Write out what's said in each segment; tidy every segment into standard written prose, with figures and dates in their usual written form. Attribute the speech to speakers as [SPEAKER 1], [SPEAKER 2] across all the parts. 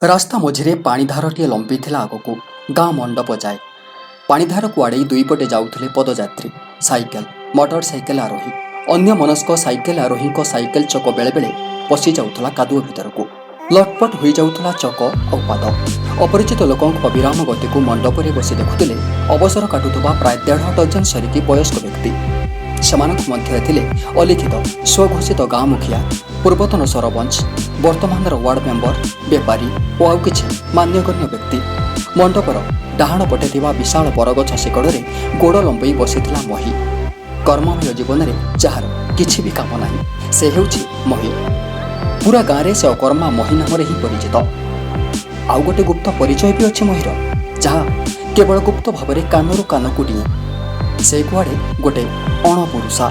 [SPEAKER 1] ରାସ୍ତା ମଝିରେ ପାଣିଧାରଟିଏ ଲମ୍ବିଥିଲା ଆଗକୁ। ଗାଁ ମଣ୍ଡପ ଯାଏ। ପାଣିଧାରକୁ ଆଡ଼େଇ ଦୁଇପଟେ ଯାଉଥିଲେ ପଦଯାତ୍ରୀ, ସାଇକେଲ, ମଟର ସାଇକେଲ ଆରୋହୀ। ଅନ୍ୟମନସ୍କ ସାଇକେଲ ଆରୋହୀଙ୍କ ସାଇକେଲ ଚକ ବେଳେବେଳେ ପଶି ଯାଉଥିଲା କାଦୁଅ ଭିତରକୁ। ଲଟପଟ ହୋଇଯାଉଥିଲା ଚକ ଆଉ ପାଦ। ଅପରିଚିତ ଲୋକଙ୍କ ଅବିରାମ ଗତିକୁ ମଣ୍ଡପରେ ବସି ଦେଖୁଥିଲେ ଅବସର କାଟୁଥିବା ପ୍ରାୟ 1.5 ଡଜନ ସରିକି ବୟସ୍କ ବ୍ୟକ୍ତି। ସେମାନଙ୍କ ମଧ୍ୟରେ ଥିଲେ ଅଲିଖିତ ସ୍ୱଘୋଷିତ ଗାଁ ମୁଖିଆ, ପୂର୍ବତନ ସରପଞ୍ଚ, ବର୍ତ୍ତମାନର ୱାର୍ଡ ମେମ୍ବର, ବେପାରୀ ଓ ଆଉ କିଛି ମାନ୍ୟଗଣ୍ୟ ବ୍ୟକ୍ତି। ମଣ୍ଡପର ଡାହାଣ ପଟେ ଥିବା ବିଶାଳ ବରଗଛ ଶିକଡ଼ରେ ଗୋଡ଼ ଲମ୍ବେଇ ବସିଥିଲା ମହି। କର୍ମମୟ ଜୀବନରେ ଯାହାର କିଛି ବି କାମ ନାହିଁ, ସେ ହେଉଛି ମହି। ପୁରା ଗାଁରେ ସେ ଅକର୍ମା ମହି ନାମରେ ହିଁ ପରିଚିତ। ଆଉ ଗୋଟେ ଗୁପ୍ତ ପରିଚୟ ବି ଅଛି ମହିର, ଯାହା କେବଳ ଗୁପ୍ତ ଭାବରେ କାନରୁ କାନକୁ ଡିଏ। ସେ କୁଆଡ଼େ ଗୋଟେ ଅଣପୁରୁଷା।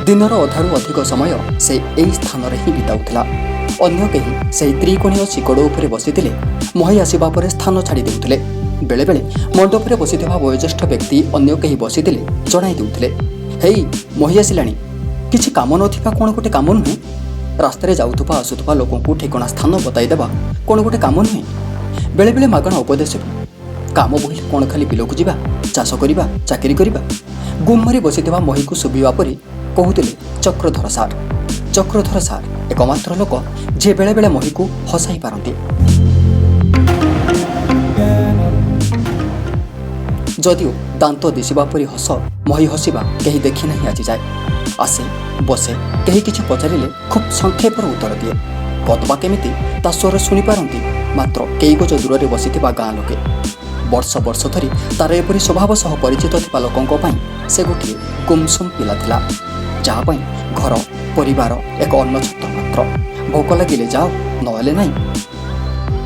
[SPEAKER 1] ଦିନର ଅଧାରୁ ଅଧିକ ସମୟ ସେ ଏହି ସ୍ଥାନରେ ହିଁ ବିତାଉଥିଲା। ଅନ୍ୟ କେହି ସେହି ତ୍ରିକୋଣୀୟ ଶିକଡ଼ ଉପରେ ବସିଥିଲେ ମହି ଆସିବା ପରେ ସ୍ଥାନ ଛାଡ଼ି ଦେଉଥିଲେ। ବେଳେବେଳେ ମଣ୍ଡପରେ ବସିଥିବା ବୟୋଜ୍ୟେଷ୍ଠ ବ୍ୟକ୍ତି ଅନ୍ୟ କେହି ବସିଥିଲେ ଜଣାଇ ଦେଉଥିଲେ, ହେଇ ମହି ଆସିଲାଣି। କିଛି କାମ ନଥିବା କ'ଣ ଗୋଟେ କାମ ନୁହେଁ? ରାସ୍ତାରେ ଯାଉଥିବା ଆସୁଥିବା ଲୋକଙ୍କୁ ଠିକଣା ସ୍ଥାନ ବତାଇ ଦେବା କ'ଣ ଗୋଟେ କାମ ନୁହେଁ? ବେଳେବେଳେ ମାଗଣା ଉପଦେଶ ବି। କାମ ବୋହିଲେ କ'ଣ ଖାଲି ବିଲକୁ ଯିବା, ଚାଷ କରିବା, ଚାକିରି କରିବା? ଗୁମ୍ ମାରି ବସିଥିବା ମହିକୁ ଶୁଭିବା ପରେ କହୁଥିଲେ ଚକ୍ରଧର ସାର୍। ଚକ୍ରଧର ସାର୍ ଏକମାତ୍ର ଲୋକ ଯିଏ ବେଳେବେଳେ ମହିକୁ ହସାଇ ପାରନ୍ତି। ଯଦିଓ ଦାନ୍ତ ଦିଶିବା ପରି ହସ, ମହି ହସିବା କେହି ଦେଖି ନାହିଁ ଆଜି ଯାଏ। ଆସେ ବସେ, କେହି କିଛି ପଚାରିଲେ ଖୁବ୍ ସଂକ୍ଷେପର ଉତ୍ତର ଦିଏ। କଦବା କେମିତି ତା ସ୍ୱର ଶୁଣିପାରନ୍ତି ମାତ୍ର କେଇ ଗଜ ଦୂରରେ ବସିଥିବା ଗାଁ ଲୋକେ। ବର୍ଷ ବର୍ଷ ଧରି ତାର ଏପରି ସ୍ୱଭାବ ସହ ପରିଚିତ ଥିବା ଲୋକଙ୍କ ପାଇଁ ସେ ଗୋଟିଏ ଗୁମସୁମ୍ ପିଲା ଥିଲା, ଯାହା ପାଇଁ ଘର ପରିବାର ଏକ ଅନ୍ନଛତ୍ର ମାତ୍ର। ଭୋକ ଲାଗିଲେ ଯାଅ, ନହେଲେ ନାହିଁ।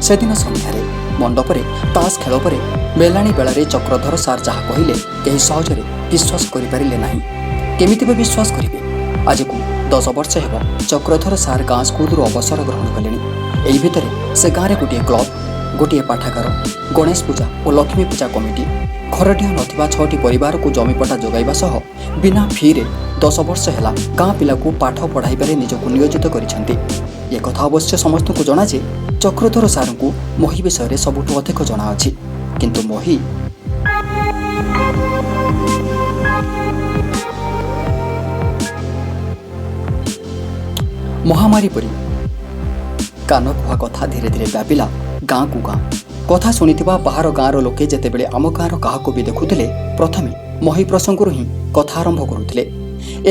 [SPEAKER 1] ସେଦିନ ସନ୍ଧ୍ୟାରେ ମଣ୍ଡପରେ ତାସ୍ ଖେଳ ପରେ ମେଲାଣି ବେଳାରେ ଚକ୍ରଧର ସାର୍ ଯାହା କହିଲେ କେହି ସହଜରେ ବିଶ୍ୱାସ କରିପାରିଲେ ନାହିଁ। କେମିତି ବି ବିଶ୍ୱାସ କରିବେ? ଆଜିକୁ 10 ବର୍ଷ ହେବ ଚକ୍ରଧର ସାର୍ ଗାଁ ସ୍କୁଲରୁ ଅବସର ଗ୍ରହଣ କଲେଣି। ଏହି ଭିତରେ ସେ ଗାଁରେ ଗୋଟିଏ କ୍ଲବ, ଗୋଟିଏ ପାଠାଗାର, ଗଣେଶ ପୂଜା ଓ ଲକ୍ଷ୍ମୀ ପୂଜା କମିଟି, ଘରଟିଏ ନଥିବା 6ଟି ପରିବାରକୁ ଜମିପଟା ଯୋଗାଇବା ସହ ବିନା ଫିରେ 10 ବର୍ଷ ହେଲା ଗାଁ ପିଲାକୁ ପାଠ ପଢ଼ାଇବାରେ ନିଜକୁ ନିୟୋଜିତ କରିଛନ୍ତି। ଏକଥା ଅବଶ୍ୟ ସମସ୍ତଙ୍କୁ ଜଣା ଯେ ଚକ୍ରଧର ସାର୍ଙ୍କୁ ମହି ବିଷୟରେ ସବୁଠୁ ଅଧିକ ଜଣାଅଛି। କିନ୍ତୁ ମହି ମହାମାରୀ ପରି କାନ କୁହା କଥା ଧୀରେ ଧୀରେ ବ୍ୟାପିଲା ଗାଁକୁ ଗାଁ। କଥା ଶୁଣିଥିବା ବାହାର ଗାଁର ଲୋକେ ଯେତେବେଳେ ଆମ ଗାଁର କାହାକୁ ବି ଦେଖୁଥିଲେ ପ୍ରଥମେ ମହି ପ୍ରସଙ୍ଗରୁ ହିଁ କଥା ଆରମ୍ଭ କରୁଥିଲେ।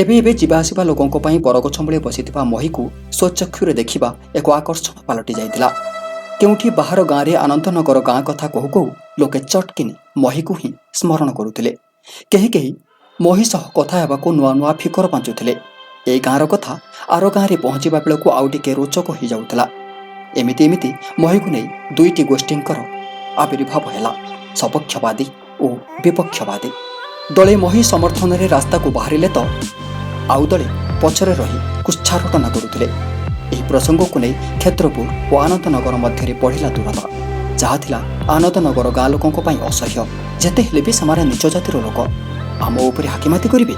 [SPEAKER 1] ଏବେ ଯିବା ଆସିବା ଲୋକଙ୍କ ପାଇଁ ବରଗଛ ମୂଳେ ବସିଥିବା ମହିକୁ ସ୍ୱଚକ୍ଷୁରେ ଦେଖିବା ଏକ ଆକର୍ଷଣ ପାଲଟି ଯାଇଥିଲା। କେଉଁଠି ବାହାର ଗାଁରେ ଆନନ୍ଦନଗର ଗାଁ କଥା କହୁ କହୁ ଲୋକେ ଚଟକିନି ମହିକୁ ହିଁ ସ୍ମରଣ କରୁଥିଲେ। କେହି ମହି ସହ କଥା ହେବାକୁ ନୂଆ ନୂଆ ଫିକର ପାଞ୍ଚୁଥିଲେ। ଏ ଗାଁର କଥା ଆର ଗାଁରେ ପହଞ୍ଚିବା ବେଳକୁ ଆଉ ଟିକେ ରୋଚକ ହୋଇଯାଉଥିଲା। ଏମିତି ମହିକୁ ନେଇ ଦୁଇଟି ଗୋଷ୍ଠୀଙ୍କର ଆବିର୍ଭାବ ହେଲା, ସପକ୍ଷବାଦୀ ଓ ବିପକ୍ଷବାଦୀ। ଦଳେ ମହି ସମର୍ଥନରେ ରାସ୍ତାକୁ ବାହାରିଲେ ତ ଆଉ ଦଳେ ପଛରେ ରହି କୁଚ୍ଛାରଟନା କରୁଥିଲେ। ଏହି ପ୍ରସଙ୍ଗକୁ ନେଇ କ୍ଷେତ୍ରପୁର ଓ ଆନନ୍ଦନଗର ମଧ୍ୟରେ ବଢ଼ିଲା ଦୂରତା, ଯାହା ଥିଲା ଆନନ୍ଦନଗର ଗାଁ ଲୋକଙ୍କ ପାଇଁ ଅସହ୍ୟ। ଯେତେ ହେଲେ ବି ସେମାନେ ନିଜ ଜାତିର ଲୋକ, ଆମ ଉପରେ ହାକିମାତି କରିବେ।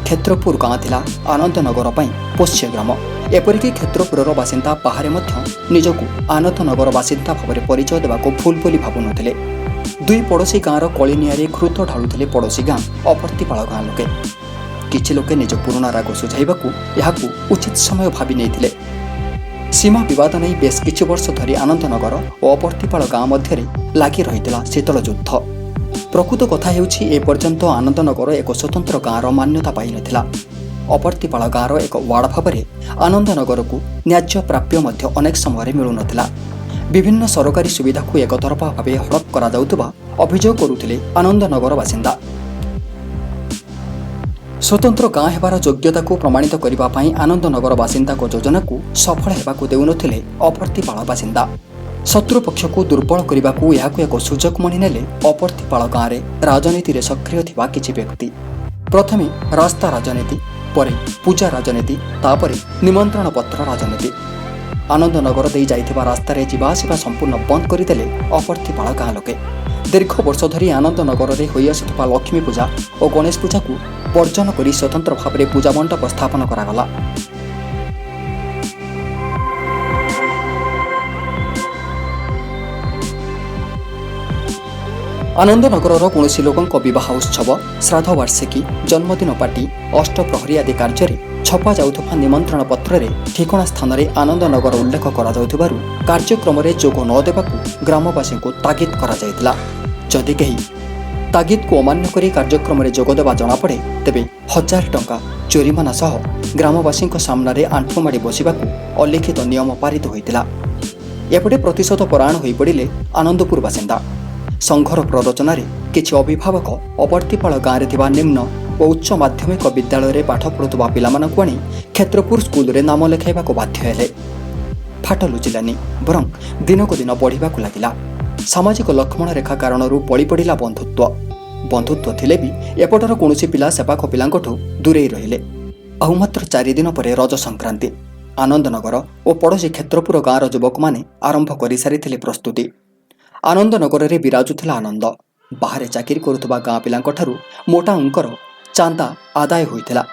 [SPEAKER 1] କ୍ଷେତ୍ରପୁର ଗାଁ ଥିଲା ଆନନ୍ଦନଗର ପାଇଁ ପୋଷ୍ୟ ଗ୍ରାମ। ଏପରିକି କ୍ଷେତ୍ରପୁରର ବାସିନ୍ଦା ବାହାରେ ମଧ୍ୟ ନିଜକୁ ଆନନ୍ଦନଗର ବାସିନ୍ଦା ଭାବରେ ପରିଚୟ ଦେବାକୁ ଭୁଲ ବୋଲି ଭାବୁନଥିଲେ। ଦୁଇ ପଡ଼ୋଶୀ ଗାଁର କଳିନିଆରେ କ୍ରୁତ ଢାଳୁଥିଲେ ପଡ଼ୋଶୀ ଗାଁ ଅପର୍ତ୍ତିପାଳ ଗାଁ ଲୋକେ। କିଛି ଲୋକେ ନିଜ ପୁରୁଣା ରାଗ ସୁଝାଇବାକୁ ଏହାକୁ ଉଚିତ ସମୟ ଭାବି ନେଇଥିଲେ। ସୀମା ବିବାଦ ନେଇ ବେଶ କିଛି ବର୍ଷ ଧରି ଆନନ୍ଦନଗର ଓ ଅପର୍ତ୍ତିପାଳ ଗାଁ ମଧ୍ୟରେ ଲାଗି ରହିଥିଲା ଶୀତଳ ଯୁଦ୍ଧ। ପ୍ରକୃତ କଥା ହେଉଛି ଏପର୍ଯ୍ୟନ୍ତ ଆନନ୍ଦନଗର ଏକ ସ୍ୱତନ୍ତ୍ର ଗାଁର ମାନ୍ୟତା ପାଇନଥିଲା। ଅପର୍ତ୍ତିପାଳ ଗାଁର ଏକ ୱାର୍ଡ ଭାବରେ ଆନନ୍ଦନଗରକୁ ନ୍ୟାଯ୍ୟ ପ୍ରାପ୍ୟ ମଧ୍ୟ ଅନେକ ସମୟରେ ମିଳୁନଥିଲା। ବିଭିନ୍ନ ସରକାରୀ ସୁବିଧାକୁ ଏକତରଫା ଭାବେ ହଡପ କରାଯାଉଥିବା ଅଭିଯୋଗ କରୁଥିଲେ ଆନନ୍ଦନଗର ବାସିନ୍ଦା। ସ୍ୱତନ୍ତ୍ର ଗାଁ ହେବାର ଯୋଗ୍ୟତାକୁ ପ୍ରମାଣିତ କରିବା ପାଇଁ ଆନନ୍ଦନଗର ବାସିନ୍ଦାଙ୍କ ଯୋଜନାକୁ ସଫଳ ହେବାକୁ ଦେଉନଥିଲେ ଅପର୍ତ୍ତିପାଳ ବାସିନ୍ଦା। ଶତ୍ରୁ ପକ୍ଷକୁ ଦୁର୍ବଳ କରିବାକୁ ଏହାକୁ ଏକ ସୁଯୋଗ ମଣି ନେଲେ ଅପର୍ତ୍ତିପାଳ ଗାଁରେ ରାଜନୀତିରେ ସକ୍ରିୟ ଥିବା କିଛି ବ୍ୟକ୍ତି। ପ୍ରଥମେ ରାସ୍ତା ରାଜନୀତି, ପରେ ପୂଜା ରାଜନୀତି, ତାପରେ ନିମନ୍ତ୍ରଣ ପତ୍ର ରାଜନୀତି। ଆନନ୍ଦନଗର ଦେଇ ଯାଇଥିବା ରାସ୍ତାରେ ଯିବା ଆସିବା ସମ୍ପୂର୍ଣ୍ଣ ବନ୍ଦ କରିଦେଲେ ଅପର୍ତ୍ତିପାଳ ଗାଁ ଲୋକେ। ଦୀର୍ଘ ବର୍ଷ ଧରି ଆନନ୍ଦନଗରରେ ହୋଇଆସୁଥିବା ଲକ୍ଷ୍ମୀ ପୂଜା ଓ ଗଣେଶ ପୂଜାକୁ ବର୍ଜନ କରି ସ୍ୱତନ୍ତ୍ର ଭାବରେ ପୂଜା ମଣ୍ଡପ ସ୍ଥାପନ କରାଗଲା। ଆନନ୍ଦନଗରର କୌଣସି ଲୋକଙ୍କ ବିବାହ ଉତ୍ସବ, ଶ୍ରାଦ୍ଧ ବାର୍ଷିକୀ, ଜନ୍ମଦିନ ପାର୍ଟି, ଅଷ୍ଟପ୍ରହରୀ ଆଦି କାର୍ଯ୍ୟରେ ଛପା ଯାଉଥିବା ନିମନ୍ତ୍ରଣ ପତ୍ରରେ ଠିକଣା ସ୍ଥାନରେ ଆନନ୍ଦନଗର ଉଲ୍ଲେଖ କରାଯାଉଥିବାରୁ କାର୍ଯ୍ୟକ୍ରମରେ ଯୋଗ ନ ଦେବାକୁ ଗ୍ରାମବାସୀଙ୍କୁ ତାଗିଦ କରାଯାଇଥିଲା। ଯଦି କେହି ତାଗିଦକୁ ଅମାନ୍ୟ କରି କାର୍ଯ୍ୟକ୍ରମରେ ଯୋଗଦେବା ଜଣାପଡ଼େ ତେବେ 1000 ଟଙ୍କା ଜୋରିମାନା ସହ ଗ୍ରାମବାସୀଙ୍କ ସାମ୍ନାରେ ଆଣ୍ଠୁମାଡ଼ି ବସିବାକୁ ଅଲିଖିତ ନିୟମ ପାରିତ ହୋଇଥିଲା। ଏପଟେ ପ୍ରତିଶୋଧ ପରାୟଣ ହୋଇପଡ଼ିଲେ ଆନନ୍ଦପୁର ବାସିନ୍ଦା। ସଂଘର ପ୍ରରୋଚନାରେ କିଛି ଅଭିଭାବକ ଅବର୍ତ୍ତିପାଳ ଗାଁରେ ଥିବା ନିମ୍ନ ଓ ଉଚ୍ଚ ମାଧ୍ୟମିକ ବିଦ୍ୟାଳୟରେ ପାଠ ପଢ଼ୁଥିବା ପିଲାମାନଙ୍କୁ ଆଣି କ୍ଷେତ୍ରପୁର ସ୍କୁଲରେ ନାମ ଲେଖାଇବାକୁ ବାଧ୍ୟ ହେଲେ। ଫାଟ ଲୁଚିଲାନି, ବରଂ ଦିନକୁ ଦିନ ବଢ଼ିବାକୁ ଲାଗିଲା। ସାମାଜିକ ଲକ୍ଷ୍ମଣ ରେଖା କାରଣରୁ ବଳି ପଡ଼ିଲା ବନ୍ଧୁତ୍ୱ ଥିଲେ ବି ଏପଟର କୌଣସି ପିଲା ସେପାଖ ପିଲାଙ୍କଠୁ ଦୂରେଇ ରହିଲେ। ଆଉ ମାତ୍ର 4 ଦିନ ପରେ ରଜ ସଂକ୍ରାନ୍ତି। ଆନନ୍ଦନଗର ଓ ପଡ଼ୋଶୀ କ୍ଷେତ୍ରପୁର ଗାଁର ଯୁବକମାନେ ଆରମ୍ଭ କରିସାରିଥିଲେ ପ୍ରସ୍ତୁତି। ଆନନ୍ଦନଗରରେ ବିରାଜୁଥିଲା ଆନନ୍ଦ। ବାହାରେ ଚାକିରି କରୁଥିବା ଗାଁ ପିଲାଙ୍କଠାରୁ ମୋଟା ଅଙ୍କର ଚାନ୍ଦା ଆଦାୟ ହୋଇଥିଲା।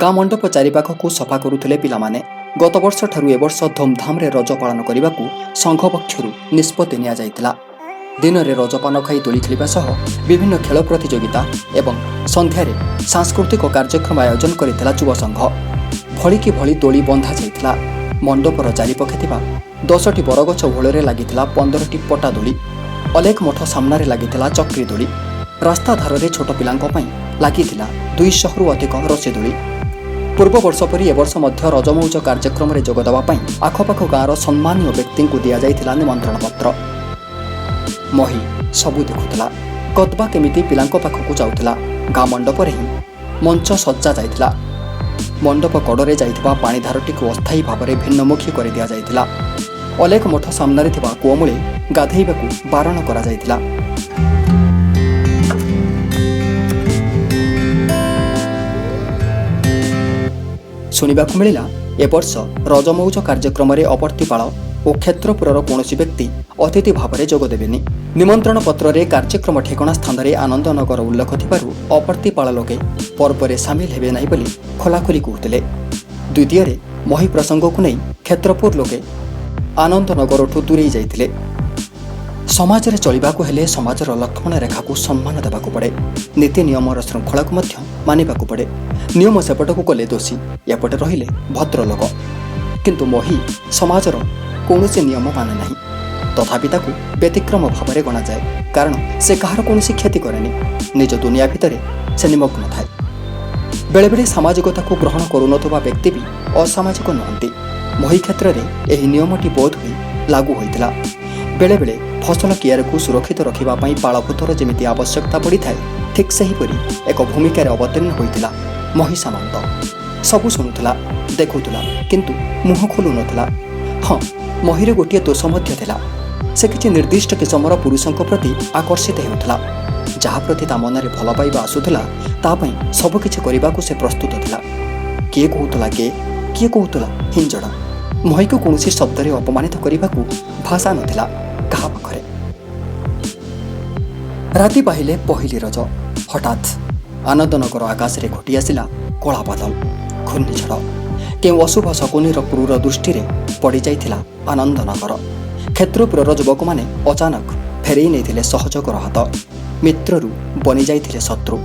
[SPEAKER 1] ଗାଁ ମଣ୍ଡପ ଚାରିପାଖକୁ ସଫା କରୁଥିଲେ ପିଲାମାନେ। ଗତବର୍ଷଠାରୁ ଏବର୍ଷ ଧୁମ୍ଧାମ୍ରେ ରଜ ପାଳନ କରିବାକୁ ସଂଘ ପକ୍ଷରୁ ନିଷ୍ପତ୍ତି ନିଆଯାଇଥିଲା। ଦିନରେ ରଜପାନ ଖାଇ ଦୋଳି ଖେଳିବା ସହ ବିଭିନ୍ନ ଖେଳ ପ୍ରତିଯୋଗିତା ଏବଂ ସନ୍ଧ୍ୟାରେ ସାଂସ୍କୃତିକ କାର୍ଯ୍ୟକ୍ରମ ଆୟୋଜନ କରିଥିଲା ଯୁବ ସଂଘ। ଭଳିକି ଭଳି ଦୋଳି ବନ୍ଧା ଯାଇଥିଲା। ମଣ୍ଡପର ଚାରିପାଖେ ଥିବା 10ଟି ବରଗଛ ଓହଳରେ ଲାଗିଥିଲା 15ଟି ପଟା ଦୋଳି। ଅଲେଖ ମଠ ସାମ୍ନାରେ ଲାଗିଥିଲା ଚକ୍ରି ଦୋଳି। ରାସ୍ତା ଧାରରେ ଛୋଟ ପିଲାଙ୍କ ପାଇଁ ଲାଗିଥିଲା 200ରୁ ଅଧିକ ରସି ଦୋଳି। ପୂର୍ବ ବର୍ଷ ପରି ଏବର୍ଷ ମଧ୍ୟ ରଜମଉଜ କାର୍ଯ୍ୟକ୍ରମରେ ଯୋଗଦେବା ପାଇଁ ଆଖପାଖ ଗାଁର ସମ୍ମାନୀୟ ବ୍ୟକ୍ତିଙ୍କୁ ଦିଆଯାଇଥିଲା ନିମନ୍ତ୍ରଣ ପତ୍ର। ମହି ସବୁ ଦେଖୁଥିଲା। କଦବା କେମିତି ପିଲାଙ୍କ ପାଖକୁ ଯାଉଥିଲା। ଗାଁ ମଣ୍ଡପରେ ହିଁ ମଞ୍ଚ ସଜ୍ଜା ଯାଇଥିଲା। ମଣ୍ଡପ କଡ଼ରେ ଯାଇଥିବା ପାଣିଧାରଟିକୁ ଅସ୍ଥାୟୀ ଭାବରେ ଭିନ୍ନମୁଖୀ କରି ଦିଆଯାଇଥିଲା। ଅଲେଖ ମଠ ସାମ୍ନାରେ ଥିବା କୂଅମୂଳେ ଗାଧୋଇବାକୁ ବାରଣ କରାଯାଇଥିଲା। ଶୁଣିବାକୁ ମିଳିଲା ଏବର୍ଷ ରଜମଉଜ କାର୍ଯ୍ୟକ୍ରମରେ ଅବର୍ତ୍ତିପାଳ ଓ କ୍ଷେତ୍ରପୁରର କୌଣସି ବ୍ୟକ୍ତି ଅତିଥି ଭାବରେ ଯୋଗ ଦେବେନି। ନିମନ୍ତ୍ରଣ ପତ୍ରରେ କାର୍ଯ୍ୟକ୍ରମ ଠିକଣା ସ୍ଥାନରେ ଆନନ୍ଦନଗର ଉଲ୍ଲେଖ ଥିବାରୁ ଅବର୍ତ୍ତିପାଳ ଲୋକେ ପର୍ବରେ ସାମିଲ ହେବେ ନାହିଁ ବୋଲି ଖୋଲାଖୋଲି କହୁଥିଲେ। ଦ୍ୱିତୀୟରେ ମହି ପ୍ରସଙ୍ଗକୁ ନେଇ କ୍ଷେତ୍ରପୁର ଲୋକେ ଆନନ୍ଦନଗରଠୁ ଦୂରେଇ ଯାଇଥିଲେ। ସମାଜରେ ଚଳିବାକୁ ହେଲେ ସମାଜର ଲକ୍ଷ୍ମଣ ରେଖାକୁ ସମ୍ମାନ ଦେବାକୁ ପଡ଼େ। ନୀତି ନିୟମର ଶୃଙ୍ଖଳାକୁ ମଧ୍ୟ ମାନିବାକୁ ପଡ଼େ। ନିୟମ ସେପଟକୁ ଗଲେ ଦୋଷୀ, ଏପଟେ ରହିଲେ ଭଦ୍ରଲୋକ। କିନ୍ତୁ ମହି ସମାଜର କୌଣସି ନିୟମ ମାନେ ନାହିଁ। ତଥାପି ତାକୁ ବ୍ୟତିକ୍ରମ ଭାବରେ ଗଣାଯାଏ, କାରଣ ସେ କାହାର କୌଣସି କ୍ଷତି କରେନି। ନିଜ ଦୁନିଆ ଭିତରେ ସେ ନିମଗ୍ନ ଥାଏ। ବେଳେବେଳେ ସାମାଜିକତାକୁ ଗ୍ରହଣ କରୁନଥିବା ବ୍ୟକ୍ତି ବି ଅସାମାଜିକ ନୁହନ୍ତି। ମହି କ୍ଷେତ୍ରରେ ଏହି ନିୟମଟି ବୋଧ ହୋଇ ଲାଗୁ ହୋଇଥିଲା। ବେଳେବେଳେ ଫସଲ କିଆରିକୁ ସୁରକ୍ଷିତ ରଖିବା ପାଇଁ ପାଳଭୂତର ଯେମିତି ଆବଶ୍ୟକତା ପଡ଼ିଥାଏ, ଠିକ୍ ସେହିପରି ଏକ ଭୂମିକାରେ ଅବତୀର୍ଣ୍ଣ ହୋଇଥିଲା ମହି ସାମନ୍ତ। ସବୁ ଶୁଣୁଥିଲା, ଦେଖୁଥିଲା, କିନ୍ତୁ ମୁହଁ ଖୋଲୁନଥିଲା। ହଁ, ମହିରେ ଗୋଟିଏ ଦୋଷ ମଧ୍ୟ ଥିଲା। ସେ କିଛି ନିର୍ଦ୍ଦିଷ୍ଟ କିସମର ପୁରୁଷଙ୍କ ପ୍ରତି ଆକର୍ଷିତ ହେଉଥିଲା। ଯାହା ପ୍ରତି ତା ମନରେ ଭଲ ପାଇବା ଆସୁଥିଲା ତା ପାଇଁ ସବୁକିଛି କରିବାକୁ ସେ ପ୍ରସ୍ତୁତ ଥିଲା। କିଏ କହୁଥିଲା କିଏ କହୁଥିଲା ହିଞ୍ଜଡ଼ା। ମହିକୁ କୌଣସି ଶବ୍ଦରେ ଅପମାନିତ କରିବାକୁ ଭାଷା ନଥିଲା କାହା ପାଖରେ। ରାତି ପାହିଲେ ପହିଲି ରଜ। ହଠାତ୍ ଆନନ୍ଦନଗର ଆକାଶରେ ଘୋଟି ଆସିଲା କଳା ବାଦଲ, ଘୂର୍ଣ୍ଣିଝଡ଼। କେଉଁ ଅଶୁଭ ଶକୁନିର କ୍ରୂର ଦୃଷ୍ଟିରେ ପଡ଼ିଯାଇଥିଲା ଆନନ୍ଦନଗର। କ୍ଷେତ୍ରପୁରର ଯୁବକମାନେ ଅଚାନକ ଫେରେଇ ନେଇଥିଲେ ସହଯୋଗର ହାତ। ମିତ୍ରରୁ ବନିଯାଇଥିଲେ ଶତ୍ରୁ।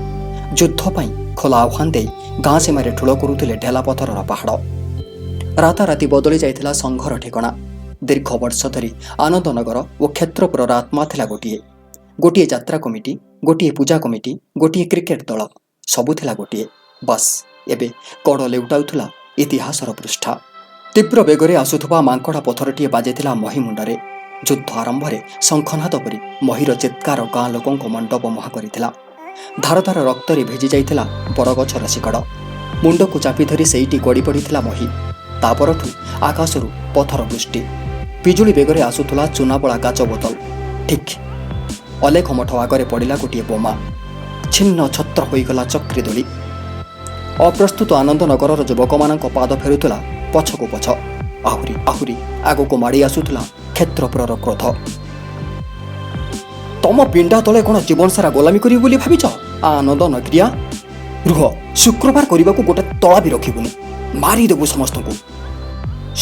[SPEAKER 1] ଯୁଦ୍ଧ ପାଇଁ ଖୋଲା ଆହ୍ୱାନ ଦେଇ ଗାଁ ସୀମାରେ ଠୁଳ କରୁଥିଲେ ଢେଲା ପଥରର ପାହାଡ଼। ରାତାରାତି ବଦଳି ଯାଇଥିଲା ସଂଘର ଠିକଣା। ଦୀର୍ଘ ବର୍ଷ ଧରି ଆନନ୍ଦନଗର ଓ କ୍ଷେତ୍ରପୁରର ଆତ୍ମା ଥିଲା ଗୋଟିଏ ଯାତ୍ରା କମିଟି, ଗୋଟିଏ ପୂଜା କମିଟି, ଗୋଟିଏ କ୍ରିକେଟ ଦଳ, ସବୁ ଥିଲା ଗୋଟିଏ। ବାସ୍ ଏବେ କଡ଼ ଲେଉଟାଉଥିଲା ଇତିହାସର ପୃଷ୍ଠା। ତୀବ୍ର ବେଗରେ ଆସୁଥିବା ମାଙ୍କଡ଼ା ପଥରଟିଏ ବାଜିଥିଲା ମହି ମୁଣ୍ଡରେ। ଯୁଦ୍ଧ ଆରମ୍ଭରେ ଶଙ୍ଖନାଦ ପରି ମହିର ଚିତ୍କାର ଗାଁ ଲୋକଙ୍କ ମଣ୍ଡପ ମୁହାଁ କରିଥିଲା। ଧାର ଧାର ରକ୍ତରେ ଭିଜି ଯାଇଥିଲା ବରଗଛର ଶିକଡ଼। ମୁଣ୍ଡକୁ ଚାପି ଧରି ସେଇଟି ଗଡ଼ି ପଡ଼ିଥିଲା ମହି। ତା ପରଠୁ ଆକାଶରୁ ପଥର ବୃଷ୍ଟି। ବିଜୁଳି ବେଗରେ ଆସୁଥିଲା ଚୁନାବଳା କାଚ ବୋତଲ। ଠିକ୍ ଅଲେଖ ମଠ ଆଗରେ ପଡ଼ିଲା ଗୋଟିଏ ବୋମା। ଛିନ୍ନ ଛତ୍ର ହୋଇଗଲା ଚକ୍ରି ଦୋଳି। ଅପ୍ରସ୍ତୁତ ଆନନ୍ଦନଗରର ଯୁବକମାନଙ୍କ ପାଦ ଫେରୁଥିଲା ପଛକୁ ପଛ। ଆହୁରି ଆଗକୁ ମାଡ଼ି ଆସୁଥିଲା କ୍ଷେତ୍ରପୁରର କ୍ରୋଧ। ତମ ପିଣ୍ଡା ତଳେ କ'ଣ ଜୀବନ ସାରା ଗୋଲାମୀ କରିବି ବୋଲି ଭାବିଛ? ଆନନ୍ଦ ନଗରିଆ ରୁହ, ଶୁକ୍ରବାର କରିବାକୁ ଗୋଟେ ତଳା ବି ରଖିବୁନି, ମାରିଦେବୁ ସମସ୍ତଙ୍କୁ।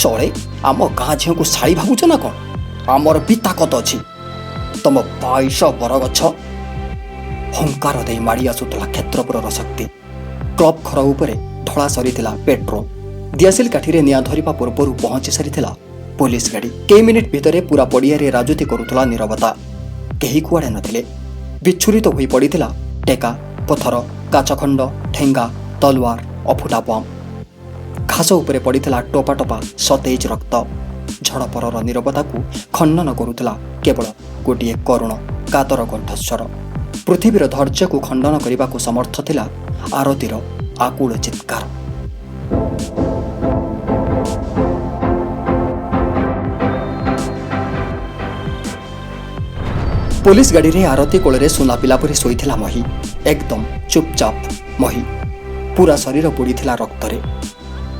[SPEAKER 1] ଶଳେ ଆମ ଗାଁ ଝିଅଙ୍କୁ ଶାଳୀ ଭାବୁଛ ନା କ'ଣ? ଆମର ବି ତାକତ ଅଛି। ତମ ବାଇଶ ବରଗଛ। ହଙ୍କାର ଦେଇ ମାଡ଼ି ଆସୁଥିଲା କ୍ଷେତ୍ରପୁରର ଶକ୍ତି। କ୍ଲବ ଘର ଉପରେ ଢଳା ସରିଥିଲା ପେଟ୍ରୋଲ। ଦିଆସିଲ କାଠିରେ ନିଆଁ ଧରିବା ପୂର୍ବରୁ ପହଞ୍ଚି ସାରିଥିଲା ପୋଲିସ ଗାଡ଼ି। କେଇ ମିନିଟ୍ ଭିତରେ ପୁରା ପଡ଼ିଆରେ ରାଜୁତି କରୁଥିଲା ନୀରବତା। କେହି କୁଆଡ଼େ ନଥିଲେ। ବିଚ୍ଛୁରିତ ହୋଇ ପଡ଼ିଥିଲା ଟେକା, ପଥର, କାଚଖଣ୍ଡ, ଠେଙ୍ଗା, ତଲୱାର, ଅଫୁଟା ବମ୍। ଘାସ ଉପରେ ପଡ଼ିଥିଲା ଟୋପା ଟୋପା ସତେଜ ରକ୍ତ। ଝଡ଼ପରର ନୀରବତାକୁ ଖଣ୍ଡନ କରୁଥିଲା କେବଳ ଗୋଟିଏ କରୁଣ କାତର କଣ୍ଠସ୍ୱର। ପୃଥିବୀର ଧୈର୍ଯ୍ୟକୁ ଖଣ୍ଡନ କରିବାକୁ ସମର୍ଥ ଥିଲା ଆରତୀର ଆକୁଳ ଚିତ୍କାର। ପୋଲିସ ଗାଡ଼ିରେ ଆରତୀ କୋଳରେ ସୁନା ପିଲା ପରି ଶୋଇଥିଲା ମହି। ଏକଦମ ଚୁପଚାପ ମହି। ପୁରା ଶରୀର ପୋଡ଼ିଥିଲା ରକ୍ତରେ।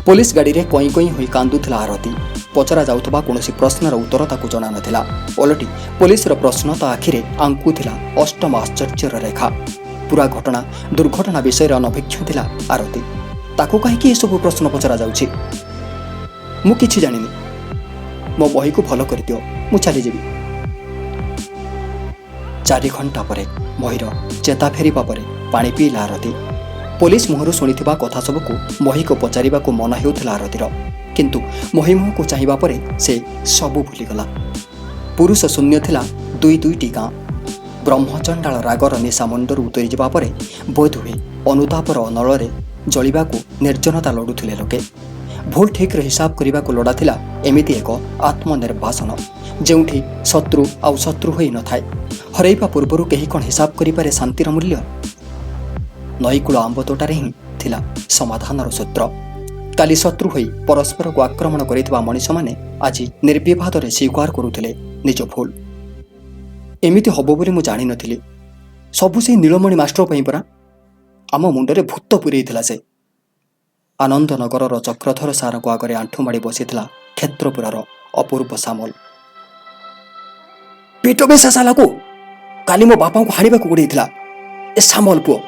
[SPEAKER 1] ପୋଲିସ ଗାଡ଼ିରେ କଇଁ କଇଁ ହୋଇ କାନ୍ଦୁଥିଲା ଆରତୀ। ପଚରା ଯାଉଥିବା କୌଣସି ପ୍ରଶ୍ନର ଉତ୍ତର ତାକୁ ଜଣାନଥିଲା। ଓଲଟି ପୋଲିସର ପ୍ରଶ୍ନ ତା ଆଖିରେ ଆଙ୍କୁଥିଲା ଅଷ୍ଟମ ଆଶ୍ଚର୍ଯ୍ୟର ରେଖା। ପୁରା ଘଟଣା ଦୁର୍ଘଟଣା ବିଷୟରେ ଅନଭିଜ୍ଞ ଥିଲା ଆରତୀ। ତାକୁ କାହିଁକି ଏସବୁ ପ୍ରଶ୍ନ ପଚରା ଯାଉଛି? ମୁଁ କିଛି ଜାଣିନି। ମୋ ବହିକୁ ଭଲ କରିଦିଅ, ମୁଁ ଚାଲିଯିବି। 4 ଘଣ୍ଟା ପରେ ମହିର ଚେତା ଫେରିବା ପରେ ପାଣି ପିଇଲା ଆରତୀ। ପୋଲିସ ମୁହଁରୁ ଶୁଣିଥିବା କଥା ସବୁକୁ ମହିକୁ ପଚାରିବାକୁ ମନ ହେଉଥିଲା ଆରତୀର। କିନ୍ତୁ ମହି ମୁହଁକୁ ଚାହିଁବା ପରେ ସେ ସବୁ ଭୁଲିଗଲା। ପୁରୁଷ ଶୂନ୍ୟ ଥିଲା ଦୁଇଟି ଗାଁ। ବ୍ରହ୍ମଚଣ୍ଡାଳ ରାଗର ନିଶା ମୁଣ୍ଡରୁ ଉତରିଯିବା ପରେ ବୋଧହୁଏ ଅନୁତାପର ଅନଳରେ ଜଳିବାକୁ ନିର୍ଜନତା ଲୋଡ଼ୁଥିଲେ ଲୋକେ। ଭୁଲ ଠିକ୍ର ହିସାବ କରିବାକୁ ଲୋଡ଼ା ଥିଲା ଏମିତି ଏକ ଆତ୍ମନିର୍ବାସନ ଯେଉଁଠି ଶତ୍ରୁ ଆଉ ଶତ୍ରୁ ହୋଇ ନଥାଏ। ହରାଇବା ପୂର୍ବରୁ କେହି କ'ଣ ହିସାବ କରିପାରେ ଶାନ୍ତିର ମୂଲ୍ୟ? ନଈକୂଳ ଆମ୍ବ ତୋଟାରେ ହିଁ ଥିଲା ସମାଧାନର ସୂତ୍ର। କାଲି ଶତ୍ରୁ ହୋଇ ପରସ୍ପରକୁ ଆକ୍ରମଣ କରିଥିବା ମଣିଷମାନେ ଆଜି ନିର୍ବିବାଦରେ ସ୍ୱୀକାର କରୁଥିଲେ ନିଜ ଭୁଲ। ଏମିତି ହେବ ବୋଲି ମୁଁ ଜାଣିନଥିଲି। ସବୁ ସେଇ ନୀଳମଣି ମାଷ୍ଟର ପାଇଁ ପରା। ଆମ ମୁଣ୍ଡରେ ଭୂତ ପୂରେଇଥିଲା ସେ। ଆନନ୍ଦନଗରର ଚକ୍ରଧର ସାରଙ୍କ ଆଗରେ ଆଣ୍ଠୁ ମାଡ଼ି ବସିଥିଲା କ୍ଷେତ୍ରପୁରର ଅପୂର୍ବ ସାମଲ। ପିଟବେ ସେ ଶାଲାକୁ, କାଲି ମୋ ବାପାଙ୍କୁ ହାଣିବାକୁ ଗୋଡ଼େଇଥିଲା ଏ ସାମଲ ପୁଅ।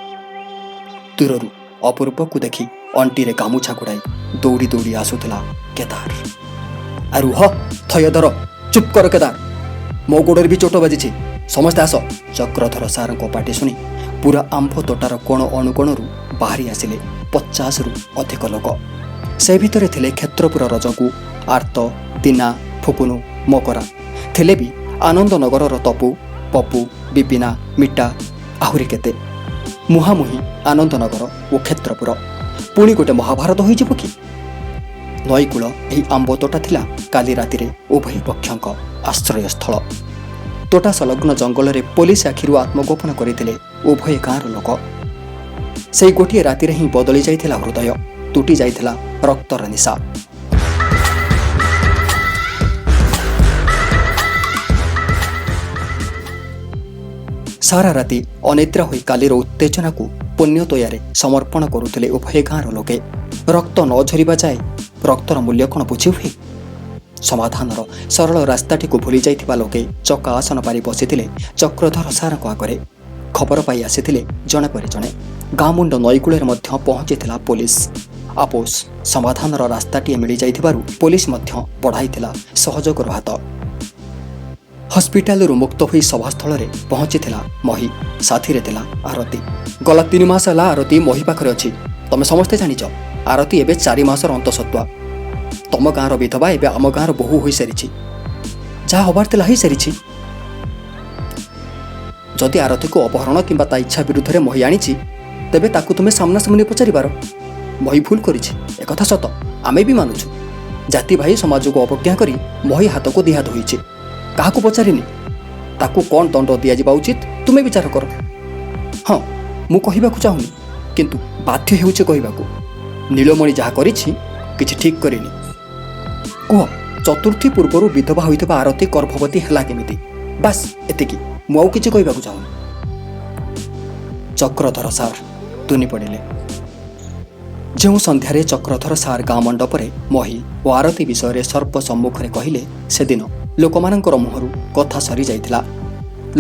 [SPEAKER 1] ଦୂରରୁ ଅପୂର୍ବକୁ ଦେଖି ଅଣ୍ଟିରେ ଗାମୁଛା ଗୁଡ଼ାଇ ଦୌଡ଼ି ଦୌଡ଼ି ଆସୁଥିଲା କେଦାର। ଆରୁ ହ ଥୟ ଧର, ଚୁପ୍ କର କେଦାର, ମୋ ଗୋଡ଼ରେ ବି ଚୋଟ ବାଜିଛି, ସମସ୍ତେ ଆସ। ଚକ୍ରଧର ସାରଙ୍କ ପାଟି ଶୁଣି ପୁରା ଆମ୍ବ ତୋଟାର କୋଣ ଅନୁକୋଣରୁ ବାହାରି ଆସିଲେ 50ରୁ ଅଧିକ ଲୋକ। ସେ ଭିତରେ ଥିଲେ କ୍ଷେତ୍ରପୁରର ଜଗୁ, ଆର୍ତ, ତିନା, ଫୁକୁନୁ, ମକରା। ଥିଲେ ବି ଆନନ୍ଦନଗରର ତପୁ, ପପୁ, ବିପିନା, ମିଟା, ଆହୁରି କେତେ। ମୁହାଁମୁହିଁ ଆନନ୍ଦନଗର ଓ କ୍ଷେତ୍ରପୁର। ପୁଣି ଗୋଟେ ମହାଭାରତ ହୋଇଯିବ କି? ନଈକୂଳ ଏହି ଆମ୍ବ ତୋଟା ଥିଲା କାଲି ରାତିରେ ଉଭୟ ପକ୍ଷଙ୍କ ଆଶ୍ରୟସ୍ଥଳ। ତୋଟା ସଂଲଗ୍ନ ଜଙ୍ଗଲରେ ପୋଲିସ ଆଖିରୁ ଆତ୍ମଗୋପନ କରିଥିଲେ ଉଭୟ ଗାଁର ଲୋକ। ସେଇ ଗୋଟିଏ ରାତିରେ ହିଁ ବଦଳି ଯାଇଥିଲା ହୃଦୟ, ତୁଟି ଯାଇଥିଲା ରକ୍ତର ନିଶା। ସାରା ରାତି ଅନିଦ୍ରା ହୋଇ କାଲିର ଉତ୍ତେଜନାକୁ ପୁଣ୍ୟତୋୟାରେ ସମର୍ପଣ କରୁଥିଲେ ଉଭୟ ଗାଁର ଲୋକେ। ରକ୍ତ ନ ଝରିବା ଯାଏ ରକ୍ତର ମୂଲ୍ୟ କ'ଣ ବୁଝି ହୁଏ? ସମାଧାନର ସରଳ ରାସ୍ତାଟିକୁ ଭୁଲି ଯାଇଥିବା ଲୋକେ ଚକା ଆସନ ପାରି ବସିଥିଲେ ଚକ୍ରଧର ସାରଙ୍କ ଆଗରେ। ଖବର ପାଇ ଆସିଥିଲେ ଜଣେ ପରେ ଜଣେ। ଗାଁ ମୁଣ୍ଡ ନଈକୂଳରେ ମଧ୍ୟ ପହଞ୍ଚିଥିଲା ପୋଲିସ। ଆପୋଷ ସମାଧାନର ରାସ୍ତାଟିଏ ମିଳିଯାଇଥିବାରୁ ପୋଲିସ ମଧ୍ୟ ବଢ଼ାଇଥିଲା ସହଯୋଗର ହାତ। ହସ୍ପିଟାଲରୁ ମୁକ୍ତ ହୋଇ ସଭାସ୍ଥଳରେ ପହଞ୍ଚିଥିଲା ମହି। ସାଥିରେ ଥିଲା ଆରତୀ। ଗଲା 3 ମାସ ହେଲା ଆରତୀ ମହି ପାଖରେ ଅଛି। ତମେ ସମସ୍ତେ ଜାଣିଛ ଆରତୀ ଏବେ 4 ମାସର ଅନ୍ତଃସତ୍ତ୍ୱା। ତମ ଗାଁର ବିଧବା ଏବେ ଆମ ଗାଁର ବୋହୂ ହୋଇସାରିଛି। ଯାହା ହବାର ଥିଲା ହୋଇସାରିଛି। ଯଦି ଆରତୀକୁ ଅପହରଣ କିମ୍ବା ତା ଇଚ୍ଛା ବିରୁଦ୍ଧରେ ମହି ଆଣିଛି ତେବେ ତାକୁ ତୁମେ ସାମ୍ନାସାମ୍ନି ପଚାରିବାର। ମହି ଭୁଲ କରିଛି, ଏକଥା ସତ, ଆମେ ବି ମାନୁଛୁ। ଜାତି ଭାଇ ସମାଜକୁ ଅବଜ୍ଞା କରି ମହି ହାତକୁ ଦିହାତ ହୋଇଛି। କାହାକୁ ପଚାରିନି। ତାକୁ କ'ଣ ଦଣ୍ଡ ଦିଆଯିବା ଉଚିତ ତୁମେ ବିଚାର କର। ହଁ, ମୁଁ କହିବାକୁ ଚାହୁଁନି, କିନ୍ତୁ ବାଧ୍ୟ ହେଉଛି କହିବାକୁ। ନୀଳମଣି ଯାହା କରିଛି କିଛି ଠିକ୍ କରିନି। କୁହ, ଚତୁର୍ଥୀ ପୂର୍ବରୁ ବିଧବା ହୋଇଥିବା ଆରତୀ ଗର୍ଭବତୀ ହେଲା କେମିତି? ବାସ୍ ଏତିକି, ମୁଁ ଆଉ କିଛି କହିବାକୁ ଚାହୁଁନି। ଚକ୍ରଧର ସାର୍ ତୁନି ପଡ଼ିଲେ। ଯେଉଁ ସନ୍ଧ୍ୟାରେ ଚକ୍ରଧର ସାର୍ ଗାଁ ମଣ୍ଡପରେ ମହି ଓ ଆରତୀ ବିଷୟରେ ସର୍ବ ସମ୍ମୁଖରେ କହିଲେ, ସେଦିନ ଲୋକମାନଙ୍କର ମୁହଁରୁ କଥା ସରିଯାଇଥିଲା।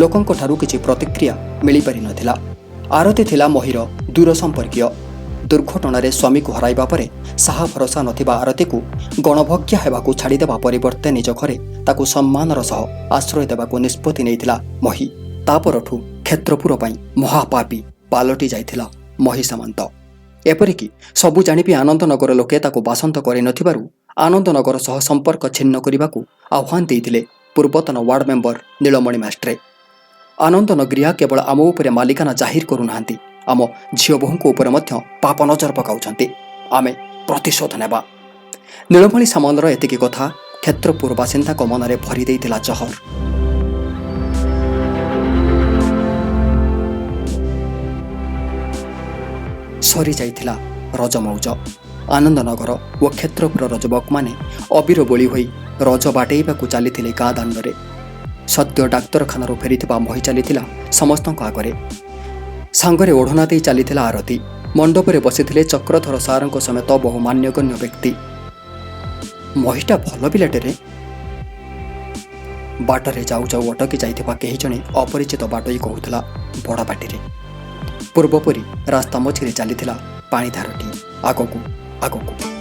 [SPEAKER 1] ଲୋକଙ୍କଠାରୁ କିଛି ପ୍ରତିକ୍ରିୟା ମିଳିପାରି ନଥିଲା। ଆରତୀ ଥିଲା ମହିର ଦୂର ସମ୍ପର୍କୀୟ। ଦୁର୍ଘଟଣାରେ ସ୍ୱାମୀକୁ ହରାଇବା ପରେ ସାହା ଭରସା ନଥିବା ଆରତୀକୁ ଗଣଭକ୍ଷା ହେବାକୁ ଛାଡ଼ିଦେବା ପରିବର୍ତ୍ତେ ନିଜ ଘରେ ତାକୁ ସମ୍ମାନର ସହ ଆଶ୍ରୟ ଦେବାକୁ ନିଷ୍ପତ୍ତି ନେଇଥିଲା ମହି। ତା ପରଠୁ କ୍ଷେତ୍ରପୁର ପାଇଁ ମହାପାପୀ ପାଲଟି ଯାଇଥିଲା ମହି ସାମନ୍ତ। ଏପରିକି ସବୁ ଜାଣିବି ଆନନ୍ଦନଗର ଲୋକେ ତାକୁ ବାସନ୍ଦ କରିନଥିବାରୁ ଆନନ୍ଦନଗର ସହ ସମ୍ପର୍କ ଛିନ୍ନ କରିବାକୁ ଆହ୍ୱାନ ଦେଇଥିଲେ ପୂର୍ବତନ ୱାର୍ଡ ମେମ୍ବର ନୀଳମଣି ମାଷ୍ଟ୍ରେ। ଆନନ୍ଦନଗରିଆ କେବଳ ଆମ ଉପରେ ମାଲିକାନା ଜାହିର କରୁନାହାନ୍ତି, ଆମ ଝିଅ ବୋହୂଙ୍କ ଉପରେ ମଧ୍ୟ ପାପ ନଜର ପକାଉଛନ୍ତି। ଆମେ ପ୍ରତିଶୋଧ ନେବା। ନୀଳମଣି ସାମନ୍ତର ଏତିକି କଥା କ୍ଷେତ୍ରପୁର ବାସିନ୍ଦାଙ୍କ ମନରେ ଭରି ଦେଇଥିଲା ଜହର। ସରିଯାଇଥିଲା ରଜମଉଜ। ଆନନ୍ଦନଗର ଓ କ୍ଷେତ୍ରପୁରର ଯୁବକମାନେ ଅବିର ବୋଳି ହୋଇ ରଜ ବାଟେଇବାକୁ ଚାଲିଥିଲେ ଗାଁ ଦାଣ୍ଡରେ। ସଦ୍ୟ ଡାକ୍ତରଖାନାରୁ ଫେରିଥିବା ମହି ଚାଲିଥିଲା ସମସ୍ତଙ୍କ ଆଗରେ। ସାଙ୍ଗରେ ଓଢ଼ଣା ଦେଇ ଚାଲିଥିଲା ଆରତୀ। ମଣ୍ଡପରେ ବସିଥିଲେ ଚକ୍ରଧର ସାରଙ୍କ ସମେତ ବହୁ ମାନ୍ୟଗଣ୍ୟ ବ୍ୟକ୍ତି। ମହିଟା ଭଲ ପିଲାଟେରେ। ବାଟରେ ଯାଉ ଯାଉ ଅଟକି ଯାଇଥିବା କେହି ଜଣେ ଅପରିଚିତ ବାଟୋଇ କହୁଥିଲା ବଡ଼ ପାଟିରେ। ପୂର୍ବପରି ରାସ୍ତା ମଝିରେ ଚାଲିଥିଲା ପାଣିଧାରଟି ଆଗକୁ ଆଗକୁ।